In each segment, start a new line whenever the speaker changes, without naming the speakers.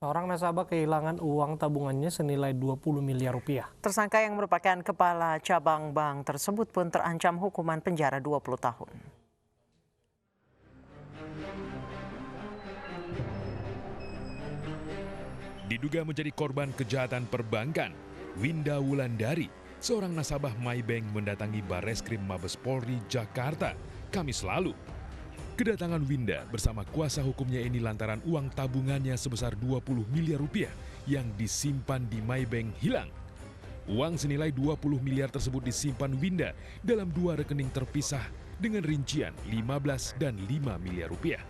Seorang nasabah kehilangan uang tabungannya senilai 20 miliar rupiah.
Tersangka yang merupakan kepala cabang bank tersebut pun terancam hukuman penjara 20 tahun.
Diduga menjadi korban kejahatan perbankan, Winda Wulandari, seorang nasabah Maybank mendatangi Barreskrim Mabes Polri Jakarta, Kamis lalu. Kedatangan Winda bersama kuasa hukumnya ini lantaran uang tabungannya sebesar 20 miliar rupiah yang disimpan di Maybank hilang. Uang senilai 20 miliar tersebut disimpan Winda dalam 2 rekening terpisah dengan rincian 15 dan 5 miliar rupiah.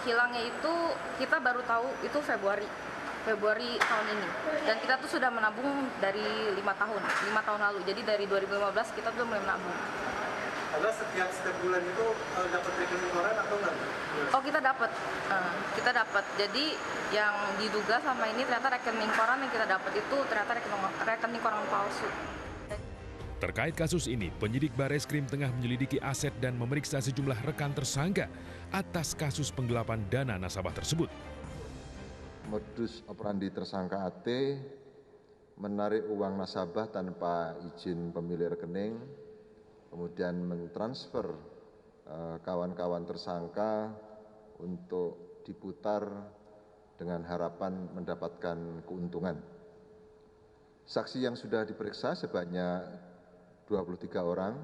Hilangnya itu kita baru tahu itu Februari tahun ini, dan kita tuh sudah menabung dari 5 tahun lalu. Jadi dari 2015 kita tuh mulai menabung.
Karena setiap bulan itu dapat rekening koran atau enggak?
Oh, kita dapat. Jadi yang diduga sama ini ternyata rekening koran yang kita dapat itu ternyata rekening koran palsu.
Terkait kasus ini, penyidik Barreskrim tengah menyelidiki aset dan memeriksa sejumlah rekan tersangka atas kasus penggelapan dana nasabah tersebut.
Modus operandi tersangka AT menarik uang nasabah tanpa izin pemilik rekening, kemudian mentransfer kawan-kawan tersangka untuk diputar dengan harapan mendapatkan keuntungan. Saksi yang sudah diperiksa sebanyak 23 orang,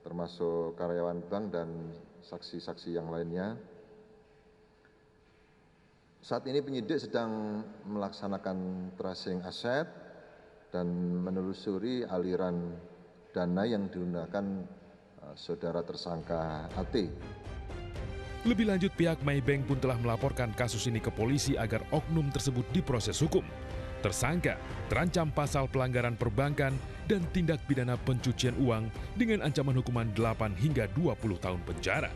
termasuk karyawan bank dan saksi-saksi yang lainnya. Saat ini penyidik sedang melaksanakan tracing aset dan menelusuri aliran dana yang digunakan saudara tersangka AT.
Lebih lanjut, pihak Maybank pun telah melaporkan kasus ini ke polisi agar oknum tersebut diproses hukum. Tersangka terancam pasal pelanggaran perbankan dan tindak pidana pencucian uang dengan ancaman hukuman 8 hingga 20 tahun penjara.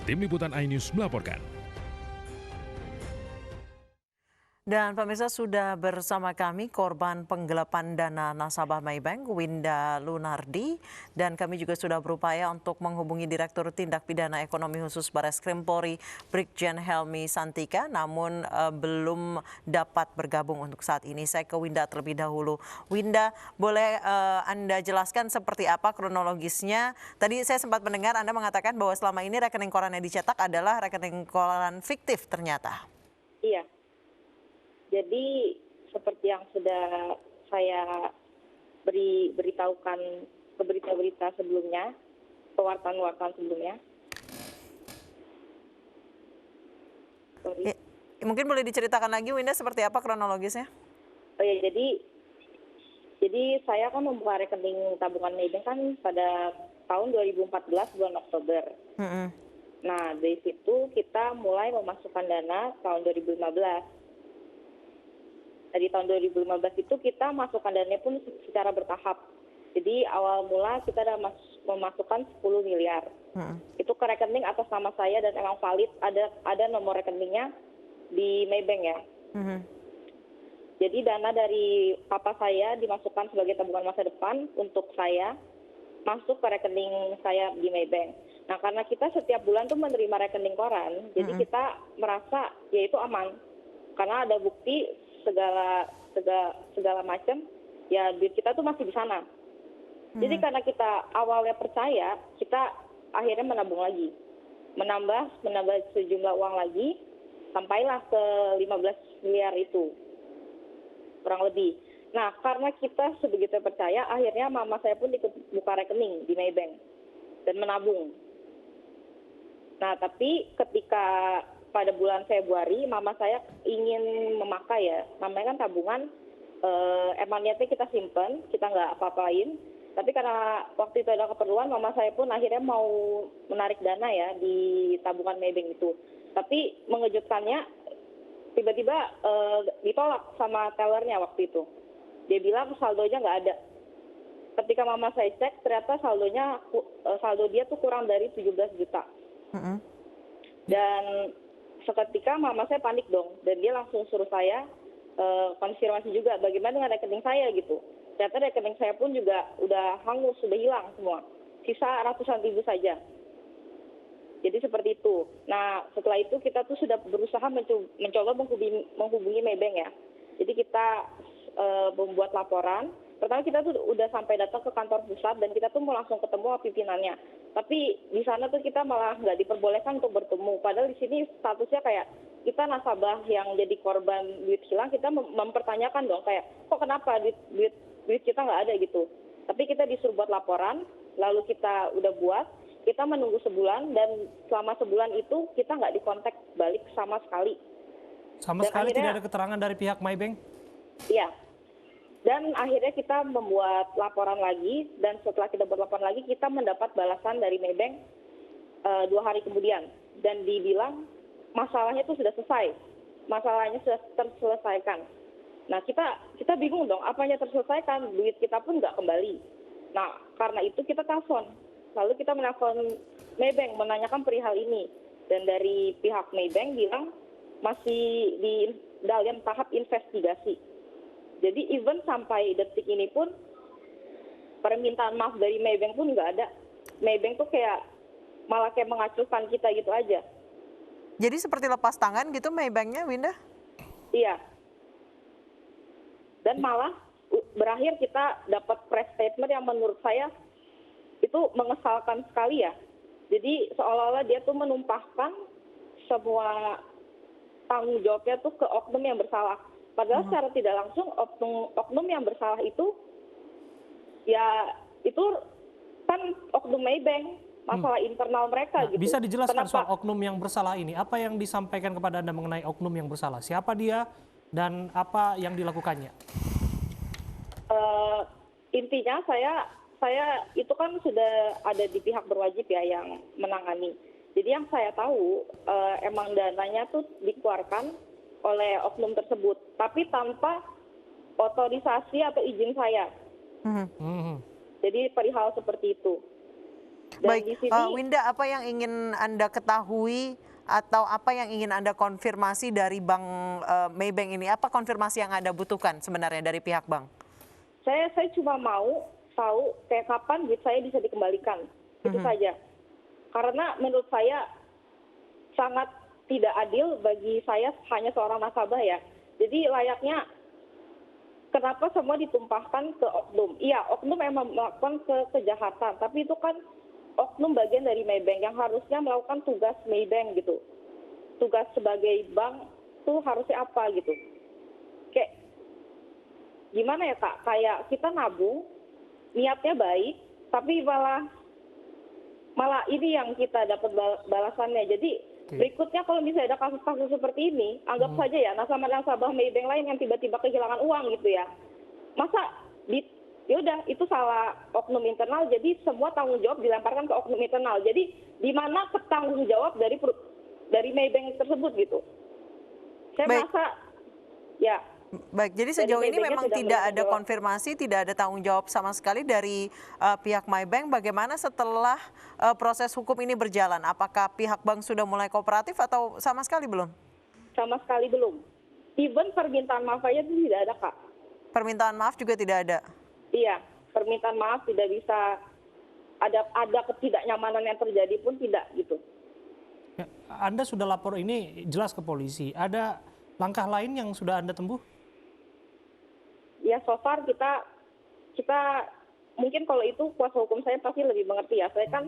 Tim Liputan iNews melaporkan.
Dan pemirsa, sudah bersama kami korban penggelapan dana nasabah Maybank, Winda Lunardi. Dan kami juga sudah berupaya untuk menghubungi Direktur Tindak Pidana Ekonomi Khusus Barreskrim Polri, Brigjen Helmi Santika, namun belum dapat bergabung untuk saat ini. Saya ke Winda terlebih dahulu. Winda, boleh Anda jelaskan seperti apa kronologisnya? Tadi saya sempat mendengar Anda mengatakan bahwa selama ini rekening koran yang dicetak adalah rekening koran fiktif ternyata.
Iya. Jadi seperti yang sudah saya beritahukan ke berita-berita sebelumnya, ke wartawan-wartawan sebelumnya.
Mungkin boleh diceritakan lagi, Winda, seperti apa kronologisnya?
Oh ya, jadi saya kan membuka rekening tabungan Maybank kan pada tahun 2014 bulan Oktober. Nah, dari situ kita mulai memasukkan dana tahun 2015. Dari tahun 2015 itu kita masukkan dananya pun secara bertahap. Jadi awal mula kita ada memasukkan 10 miliar. Itu ke rekening atas nama saya dan emang valid, ada nomor rekeningnya di Maybank ya. Jadi dana dari papa saya dimasukkan sebagai tabungan masa depan untuk saya masuk ke rekening saya di Maybank. Nah, karena kita setiap bulan tuh menerima rekening koran, jadi kita merasa ya itu aman. Karena ada bukti segala macam, ya duit kita tuh masih di sana. Jadi karena kita awalnya percaya, kita akhirnya menabung lagi, menambah sejumlah uang lagi, sampailah ke 15 miliar itu, kurang lebih. Nah, karena kita sebegitu percaya, akhirnya mama saya pun ikut buka rekening di Maybank dan menabung. Nah, tapi ketika pada bulan Februari, mama saya ingin memakai ya, namanya kan tabungan, emang niatnya kita simpen, kita nggak apa-apain. Tapi karena waktu itu ada keperluan, mama saya pun akhirnya mau menarik dana ya di tabungan Maybank itu. Tapi mengejutkannya, tiba-tiba ditolak sama tellernya waktu itu. Dia bilang saldonya nggak ada. Ketika mama saya cek, ternyata saldo dia tuh kurang dari 17 juta. Dan seketika mama saya panik dong, dan dia langsung suruh saya konfirmasi juga bagaimana dengan rekening saya gitu. Ternyata rekening saya pun juga udah hangus, sudah hilang semua. Sisa ratusan ribu saja. Jadi seperti itu. Nah, setelah itu kita tuh sudah berusaha mencoba menghubungi Maybank ya. Jadi kita membuat laporan. Pertama kita tuh udah sampai datang ke kantor pusat dan kita tuh mau langsung ketemu pimpinannya. Tapi di sana tuh kita malah nggak diperbolehkan untuk bertemu. Padahal di sini statusnya kayak kita nasabah yang jadi korban duit hilang, kita mempertanyakan dong kayak kok kenapa duit kita nggak ada gitu. Tapi kita disuruh buat laporan, lalu kita udah buat, kita menunggu sebulan dan selama sebulan itu kita nggak dikontak balik sama sekali.
Sama
Dan
sekali
akhirnya,
tidak ada keterangan dari pihak Maybank?
Iya. Dan akhirnya kita membuat laporan lagi, dan setelah kita buat laporan lagi, kita mendapat balasan dari Maybank 2 hari kemudian. Dan dibilang masalahnya itu sudah selesai, masalahnya sudah terselesaikan. Nah kita bingung dong, apanya terselesaikan, duit kita pun nggak kembali. Nah karena itu kita telepon, lalu kita menelpon Maybank menanyakan perihal ini. Dan dari pihak Maybank bilang masih di dalam tahap investigasi. Jadi even sampai detik ini pun permintaan maaf dari Maybank pun nggak ada. Maybank tuh malah kayak mengacuhkan kita gitu aja.
Jadi seperti lepas tangan gitu Maybanknya, Winda?
Iya. Dan malah berakhir kita dapat press statement yang menurut saya itu mengesalkan sekali ya. Jadi seolah-olah dia tuh menumpahkan semua tanggung jawabnya tuh ke oknum yang bersalah. Padahal secara tidak langsung oknum yang bersalah itu ya itu kan oknum Maybank, masalah internal mereka gitu.
Bisa dijelaskan
Kenapa?
soal oknum yang bersalah ini? Apa yang disampaikan kepada Anda mengenai oknum yang bersalah? Siapa dia dan apa yang dilakukannya?
Intinya saya itu kan sudah ada di pihak berwajib ya yang menangani. Jadi yang saya tahu emang dananya tuh dikeluarkan oleh oknum tersebut, tapi tanpa otorisasi atau izin saya. Jadi perihal seperti itu. Dan
Baik,
di sini,
Winda, apa yang ingin Anda ketahui atau apa yang ingin Anda konfirmasi dari Bank Maybank ini? Apa konfirmasi yang Anda butuhkan sebenarnya dari pihak bank?
saya cuma mau tahu kayak kapan duit saya bisa dikembalikan. Itu saja. Karena menurut saya sangat tidak adil bagi saya hanya seorang nasabah ya. Jadi layaknya kenapa semua ditumpahkan ke oknum? Iya, oknum memang melakukan kejahatan, tapi itu kan oknum bagian dari Maybank yang harusnya melakukan tugas Maybank gitu. Tugas sebagai bank tuh harusnya apa gitu. Kayak gimana ya Kak? Kayak kita nabung, niatnya baik, tapi malah ini yang kita dapat balasannya. Jadi berikutnya kalau misalnya ada kasus-kasus seperti ini, anggap saja ya nasabah Maybank lain yang tiba-tiba kehilangan uang gitu ya. Masa yaudah itu salah oknum internal, jadi semua tanggung jawab dilemparkan ke oknum internal. Jadi di mana bertanggung jawab dari Maybank tersebut gitu. Saya merasa ya.
Baik, jadi sejauh ini
Maybanknya
memang
tidak
tidak ada
menjawab.
konfirmasi, tidak ada tanggung jawab sama sekali dari pihak Maybank. Bagaimana setelah proses hukum ini berjalan? Apakah pihak bank sudah mulai kooperatif atau sama sekali belum?
Sama sekali belum. Even permintaan maaf aja itu tidak ada Kak.
Permintaan maaf juga tidak ada?
Iya, permintaan maaf tidak bisa, ada ketidaknyamanan yang terjadi pun tidak gitu.
Ya, Anda sudah lapor ini jelas ke polisi. Ada langkah lain yang sudah Anda tempuh?
Ya so far kita mungkin kalau itu kuasa hukum saya pasti lebih mengerti ya. Saya kan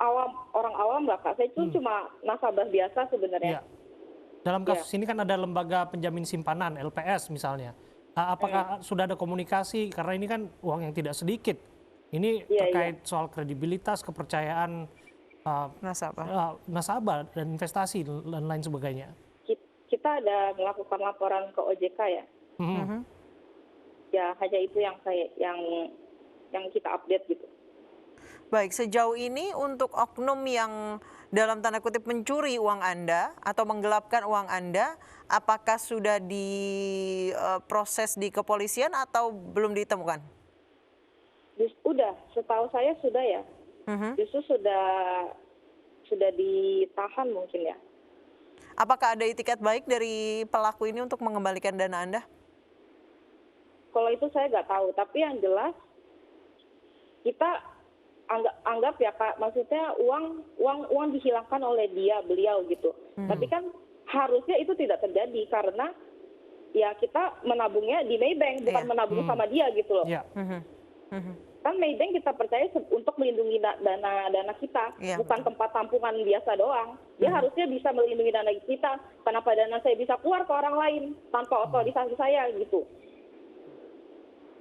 orang awam lah Kak. Saya itu cuma nasabah biasa sebenarnya.
Ya. Dalam kasus ini kan ada lembaga penjamin simpanan LPS misalnya. Apakah sudah ada komunikasi karena ini kan uang yang tidak sedikit. Ini terkait soal kredibilitas, kepercayaan nasabah dan investasi dan lain sebagainya.
Kita ada melakukan laporan ke OJK ya. Ya hanya itu yang kita update gitu.
Baik, sejauh ini untuk oknum yang dalam tanda kutip mencuri uang Anda atau menggelapkan uang Anda, apakah sudah diproses di kepolisian atau belum ditemukan?
Udah, setahu saya sudah ya. Justru sudah ditahan mungkin ya.
Apakah ada itikat baik dari pelaku ini untuk mengembalikan dana Anda?
Kalau itu saya nggak tahu, tapi yang jelas kita anggap ya Kak, maksudnya uang dihilangkan oleh beliau gitu. Tapi kan harusnya itu tidak terjadi karena ya kita menabungnya di Maybank, bukan menabung sama dia gitu loh.
Iya.
Kan Maybank kita percaya untuk melindungi dana kita, bukan tempat tampungan biasa doang. Dia harusnya bisa melindungi dana kita. Kenapa dana saya bisa keluar ke orang lain tanpa otorisasi saya gitu?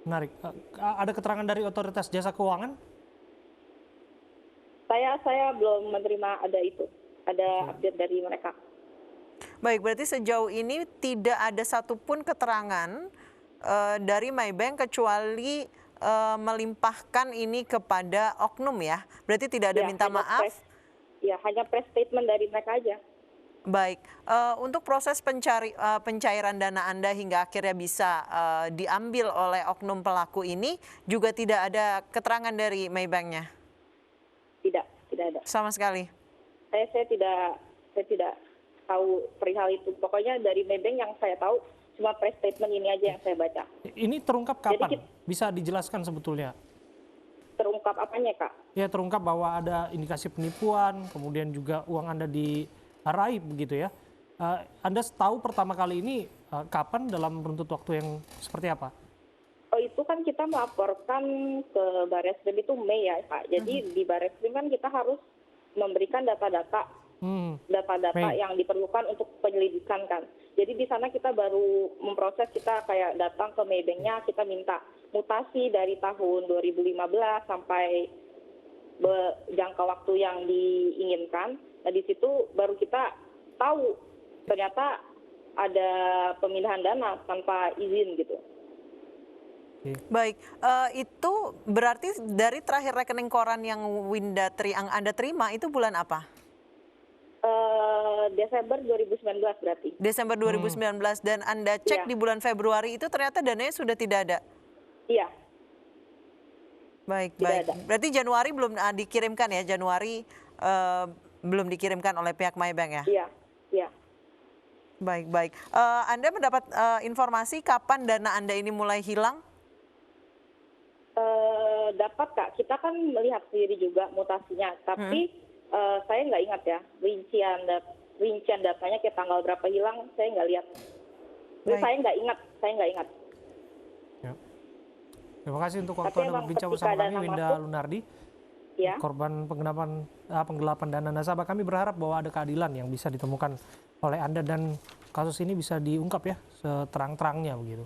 Menarik. Ada keterangan dari Otoritas Jasa Keuangan?
Saya belum menerima ada update dari mereka.
Baik, berarti sejauh ini tidak ada satupun keterangan dari Maybank kecuali melimpahkan ini kepada oknum ya. Berarti tidak ada minta maaf.
Hanya press statement dari mereka aja.
Baik, untuk proses pencairan dana Anda hingga akhirnya bisa diambil oleh oknum pelaku ini juga tidak ada keterangan dari Maybank-nya?
Tidak ada.
Sama sekali?
Saya tidak tahu perihal itu. Pokoknya dari Maybank yang saya tahu cuma press statement ini aja yang saya baca.
Ini terungkap kapan? Bisa dijelaskan sebetulnya?
Terungkap apanya Kak?
Ya, terungkap bahwa ada indikasi penipuan, kemudian juga uang Anda diraib begitu ya. Anda tahu pertama kali ini kapan dalam runtut waktu yang seperti apa?
Oh, itu kan kita melaporkan ke Barreskrim itu Mei ya Pak. Jadi di Barreskrim kan kita harus memberikan data-data yang diperlukan untuk penyelidikan kan. Jadi di sana kita baru memproses, kita kayak datang ke Maybank-nya, kita minta mutasi dari tahun 2015 sampai jangka waktu yang diinginkan. Nah di situ baru kita tahu ternyata ada pemindahan dana tanpa izin gitu.
Baik, itu berarti dari terakhir rekening koran yang Anda terima itu bulan apa?
Desember 2019 berarti.
Desember 2019 dan Anda cek di bulan Februari itu ternyata dananya sudah tidak ada?
Iya.
Baik. Berarti Januari belum dikirimkan ya? Januari belum dikirimkan oleh pihak Maybank ya?
Iya.
Baik. Anda mendapat informasi kapan dana Anda ini mulai hilang?
Dapat Kak, kita kan melihat sendiri juga mutasinya, tapi saya nggak ingat ya rincian datanya kayak tanggal berapa hilang, saya nggak lihat. Saya nggak ingat.
Ya. Terima kasih untuk waktu Anda berbincang bersama kami, Winda Lunardi, korban penggelapan dana nasabah. Kami berharap bahwa ada keadilan yang bisa ditemukan oleh Anda dan kasus ini bisa diungkap ya seterang-terangnya begitu.